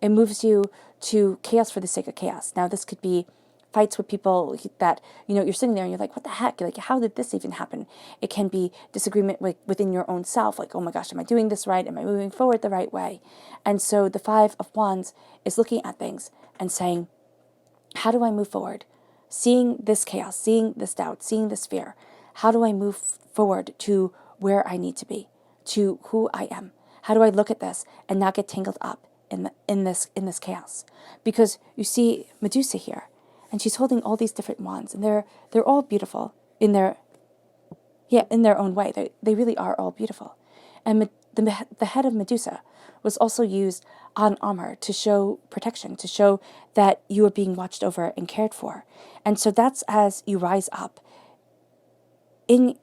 It moves you to chaos for the sake of chaos. Now, this could be fights with people that, you're sitting there and you're like, what the heck? You're like, how did this even happen? It can be disagreement within your own self, like, oh my gosh, am I doing this right? Am I moving forward the right way? And so the Five of Wands is looking at things and saying, how do I move forward? Seeing this chaos, seeing this doubt, seeing this fear, how do I move forward to where I need to be, to who I am? How do I look at this and not get tangled up in this chaos? Because you see Medusa here, and she's holding all these different wands, and they're all beautiful in their own way. They really are all beautiful. And the head of Medusa was also used on armor to show protection, to show that you are being watched over and cared for. And so that's as you rise up in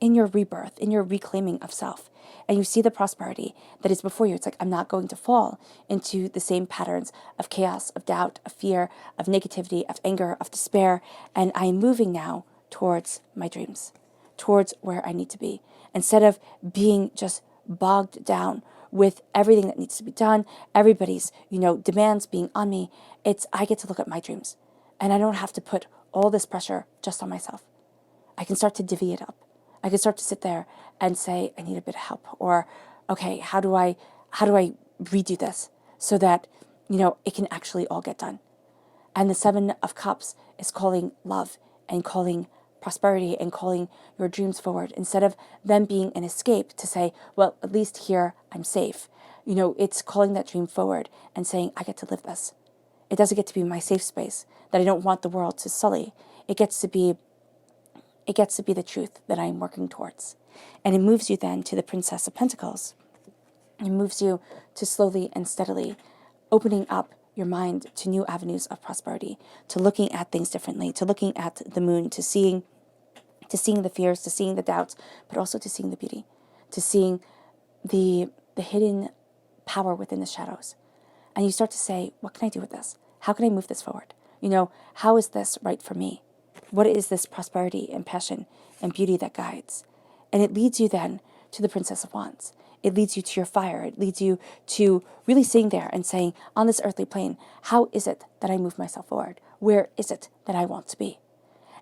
your rebirth, in your reclaiming of self, and you see the prosperity that is before you. It's like, I'm not going to fall into the same patterns of chaos, of doubt, of fear, of negativity, of anger, of despair, and I am moving now towards my dreams, towards where I need to be. Instead of being just bogged down with everything that needs to be done, everybody's, demands being on me, I get to look at my dreams. And I don't have to put all this pressure just on myself. I can start to divvy it up. I can start to sit there and say, I need a bit of help. Or, okay, how do I redo this so that, it can actually all get done? And the Seven of Cups is calling love and calling prosperity and calling your dreams forward, instead of them being an escape to say, well, at least here I'm safe. It's calling that dream forward and saying, I get to live this. It doesn't get to be my safe space that I don't want the world to sully. It gets to be the truth that I am working towards. And it moves you then to the Princess of Pentacles. It moves you to slowly and steadily opening up your mind to new avenues of prosperity, to looking at things differently, to looking at the moon, to seeing the fears, to seeing the doubts, but also to seeing the beauty, to seeing the hidden power within the shadows. And you start to say, what can I do with this? How can I move this forward? How is this right for me? What is this prosperity and passion and beauty that guides? And it leads you then to the Princess of Wands. It leads you to your fire. It leads you to really sitting there and saying, on this earthly plane, how is it that I move myself forward? Where is it that I want to be?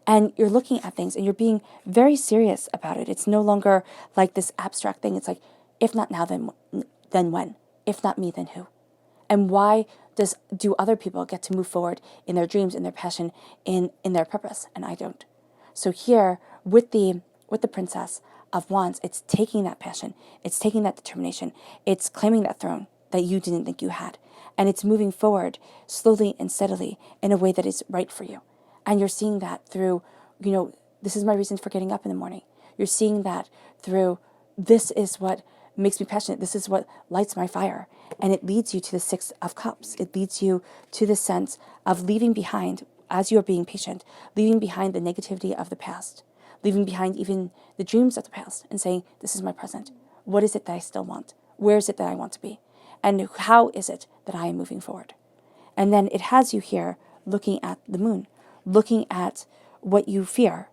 And you're looking at things and you're being very serious about it. It's no longer like this abstract thing. It's like, if not now, then when? If not me, then who? And why do other people get to move forward in their dreams, in their passion, in their purpose, and I don't? So here, with the Princess of Wands, it's taking that passion, it's taking that determination, it's claiming that throne that you didn't think you had, and it's moving forward slowly and steadily in a way that is right for you. And you're seeing that through, this is my reason for getting up in the morning. You're seeing that through, this is what makes me passionate. This is what lights my fire. And it leads you to the Six of Cups. It leads you to the sense of leaving behind, as you're being patient, leaving behind the negativity of the past, leaving behind even the dreams of the past, and saying, this is my present. What is it that I still want? Where is it that I want to be? And how is it that I am moving forward? And then it has you here looking at the moon, looking at what you fear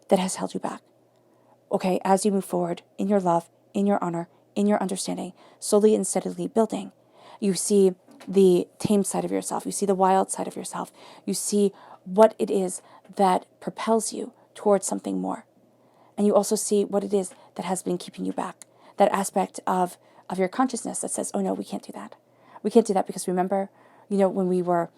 that has held you back. Okay, as you move forward in your love, in your honor, in your understanding, slowly and steadily building, you see the tame side of yourself. You see the wild side of yourself. You see what it is that propels you towards something more. And you also see what it is that has been keeping you back. That aspect of your consciousness that says, oh no, we can't do that. We can't do that because remember, when we were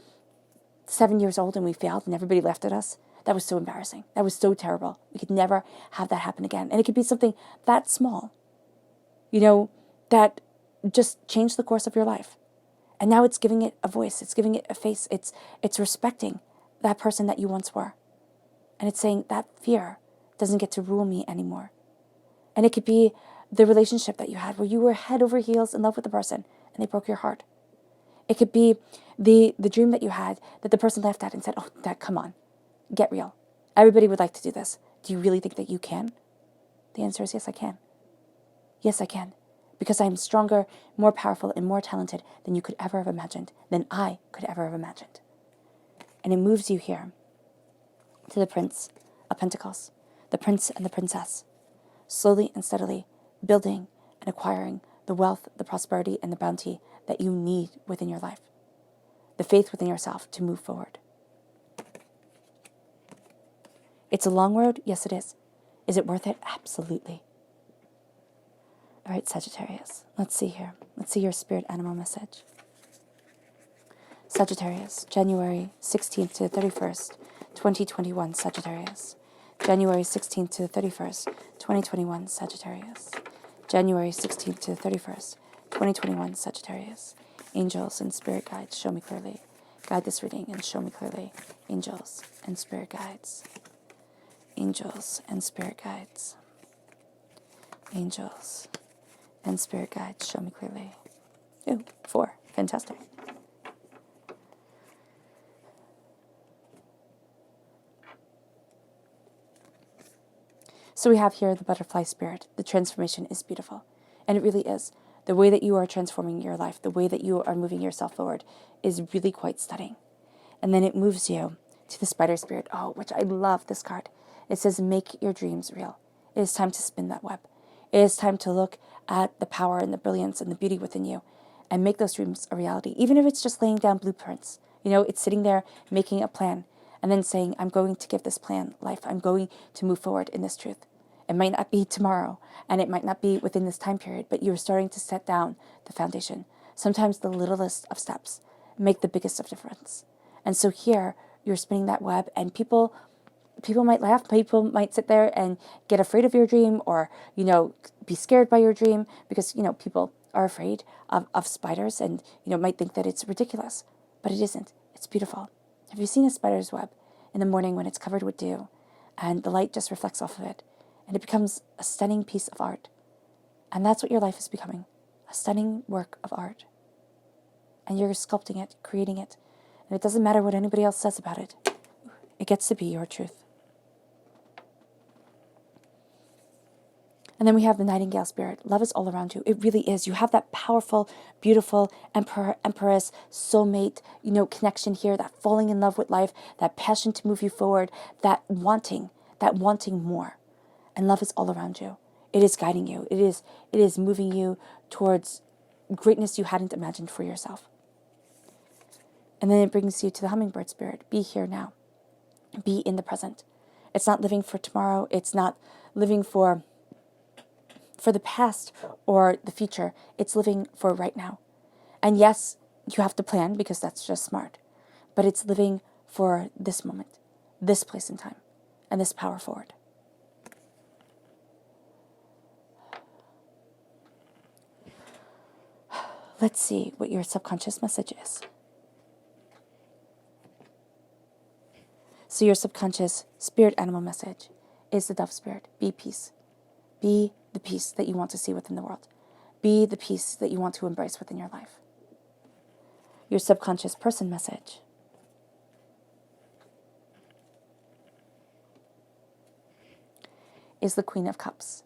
7 years old and we failed and everybody laughed at us? That was so embarrassing. That was so terrible. We could never have that happen again. And it could be something that small, that just changed the course of your life. And now it's giving it a voice. It's giving it a face. It's respecting that person that you once were. And it's saying that fear doesn't get to rule me anymore. And it could be the relationship that you had where you were head over heels in love with the person and they broke your heart. It could be the dream that you had that the person laughed at and said, oh, Dad, come on, get real. Everybody would like to do this. Do you really think that you can? The answer is yes, I can. Yes, I can. Because I am stronger, more powerful, and more talented than you could ever have imagined, than I could ever have imagined. And it moves you here to the Prince of Pentacles, the prince and the princess, slowly and steadily building and acquiring the wealth, the prosperity, and the bounty that you need within your life, the faith within yourself to move forward. It's a long road. Yes, it is. Is it worth it? Absolutely. All right, Sagittarius. Let's see here. Let's see your spirit animal message. Sagittarius, January 16th to the 31st, 2021, Sagittarius. January 16th to the 31st, 2021, Sagittarius. January 16th to the 31st, 2021, Sagittarius. Angels and spirit guides, show me clearly. Guide this reading and show me clearly. Angels and spirit guides. Angels and spirit guides. Angels and spirit guides, show me clearly. Ooh, 4. Fantastic. So we have here the butterfly spirit. The transformation is beautiful. And it really is. The way that you are transforming your life, the way that you are moving yourself forward is really quite stunning. And then it moves you to the spider spirit. Oh, which I love this card. It says, make your dreams real. It is time to spin that web. It is time to look at the power and the brilliance and the beauty within you and make those dreams a reality. Even if it's just laying down blueprints. You know, it's sitting there making a plan and then saying, I'm going to give this plan life. I'm going to move forward in this truth. It might not be tomorrow, and it might not be within this time period, but you're starting to set down the foundation. Sometimes the littlest of steps make the biggest of difference. And so here, you're spinning that web, and people might laugh, people might sit there and get afraid of your dream, or, you know, be scared by your dream, because, you know, people are afraid of spiders and, you know, might think that it's ridiculous. But it isn't. It's beautiful. Have you seen a spider's web in the morning when it's covered with dew, and the light just reflects off of it? And it becomes a stunning piece of art. And that's what your life is becoming, a stunning work of art. And you're sculpting it, creating it. And it doesn't matter what anybody else says about it. It gets to be your truth. And then we have the nightingale spirit. Love is all around you. It really is. You have that powerful, beautiful emperor, empress, soulmate, you know, connection here, that falling in love with life, that passion to move you forward, that wanting more. And love is all around you. It is guiding you. It is moving you towards greatness you hadn't imagined for yourself. And then it brings you to the hummingbird spirit. Be here now. Be in the present. It's not living for tomorrow. It's not living for the past or the future. It's living for right now. And yes, you have to plan because that's just smart. But it's living for this moment, this place in time, and this power forward. Let's see what your subconscious message is. So your subconscious spirit animal message is the dove spirit. Be peace. Be the peace that you want to see within the world. Be the peace that you want to embrace within your life. Your subconscious person message is the Queen of Cups.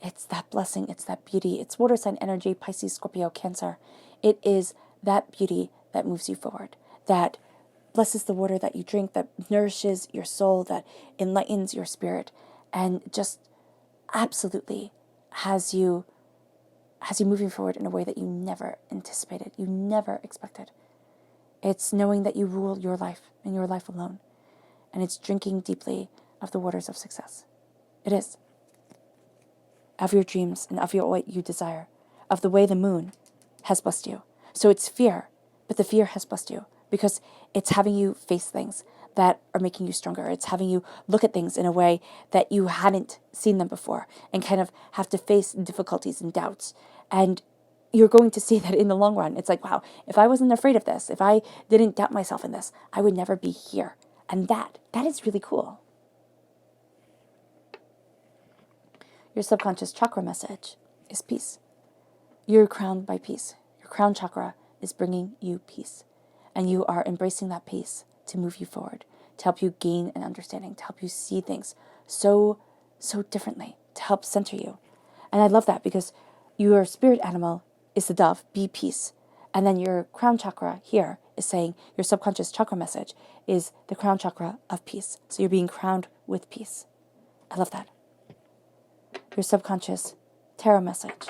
It's that blessing, it's that beauty, it's water sign energy, Pisces, Scorpio, Cancer. It is that beauty that moves you forward, that blesses the water that you drink, that nourishes your soul, that enlightens your spirit, and just absolutely has you moving forward in a way that you never anticipated, you never expected. It's knowing that you rule your life and your life alone, and it's drinking deeply of the waters of success. It is. Of your dreams and of what you desire, of the way the moon has blessed you. So it's fear, but the fear has blessed you because it's having you face things that are making you stronger. It's having you look at things in a way that you hadn't seen them before and kind of have to face difficulties and doubts. And you're going to see that in the long run. It's like, wow, if I wasn't afraid of this, if I didn't doubt myself in this, I would never be here. And that is really cool. Your subconscious chakra message is peace. You're crowned by peace. Your crown chakra is bringing you peace. And you are embracing that peace to move you forward, to help you gain an understanding, to help you see things so differently, to help center you. And I love that because your spirit animal is the dove, be peace. And then your crown chakra here is saying your subconscious chakra message is the crown chakra of peace. So you're being crowned with peace. I love that. Your subconscious tarot message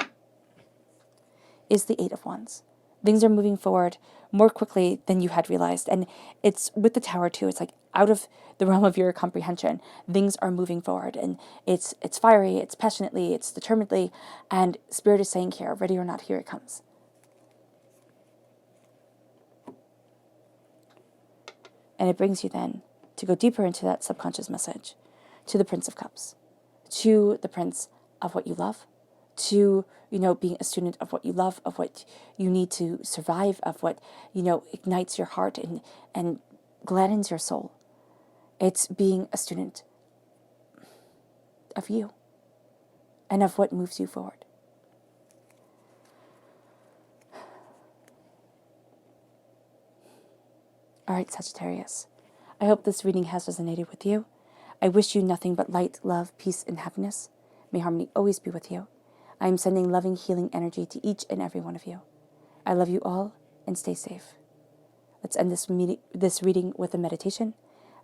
is the Eight of Wands. Things are moving forward more quickly than you had realized. And it's with the Tower too. It's like out of the realm of your comprehension. Things are moving forward, and it's fiery, it's passionately, it's determinedly, and Spirit is saying here, ready or not, here it comes. And it brings you then to go deeper into that subconscious message, to the Prince of Cups, to the Prince of what you love, to, being a student of what you love, of what you need to survive, of what, ignites your heart and gladdens your soul. It's being a student of you and of what moves you forward. All right, Sagittarius, I hope this reading has resonated with you. I wish you nothing but light, love, peace, and happiness. May harmony always be with you. I am sending loving, healing energy to each and every one of you. I love you all, and stay safe. Let's end this reading with a meditation,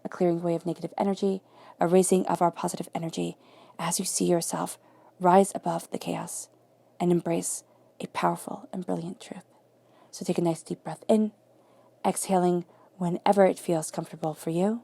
a clearing away of negative energy, a raising of our positive energy as you see yourself rise above the chaos and embrace a powerful and brilliant truth. So take a nice deep breath in, exhaling whenever it feels comfortable for you.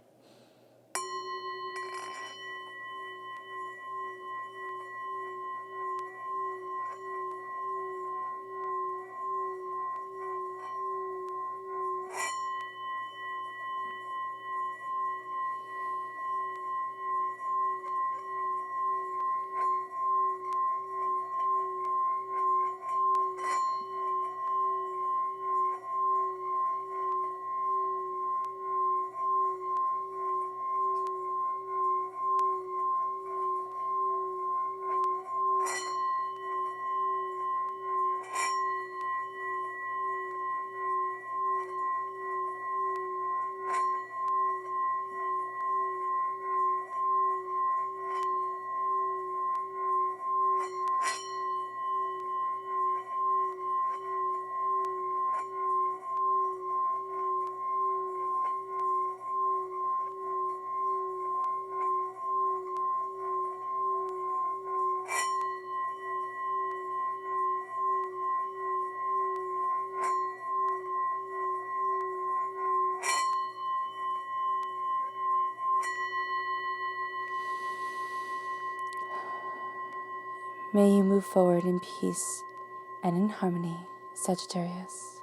May you move forward in peace and in harmony, Sagittarius.